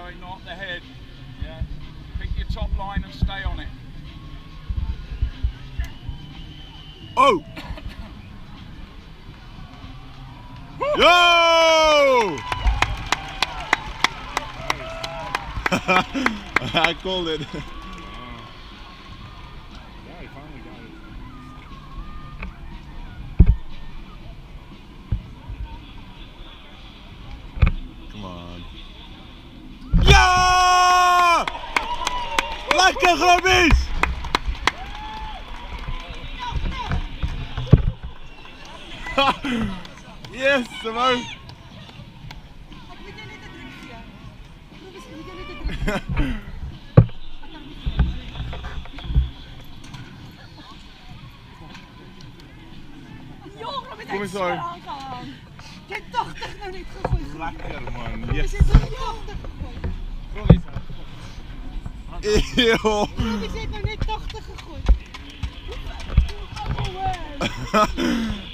Sorry, not the head. Yeah. Pick your top line and stay on it. Oh! Yo! I called it. Yeah, he finally got it. Come on. Ja! Lekker geweest! Yes, Simone! Jongen, met Kom eens een zo. aangehangen. Je hebt 80 nou niet gegooid. Lekker man, Je yes. zit er 80 gegooid. Eeuw! Je zit nou net 80 gegooid. Oh,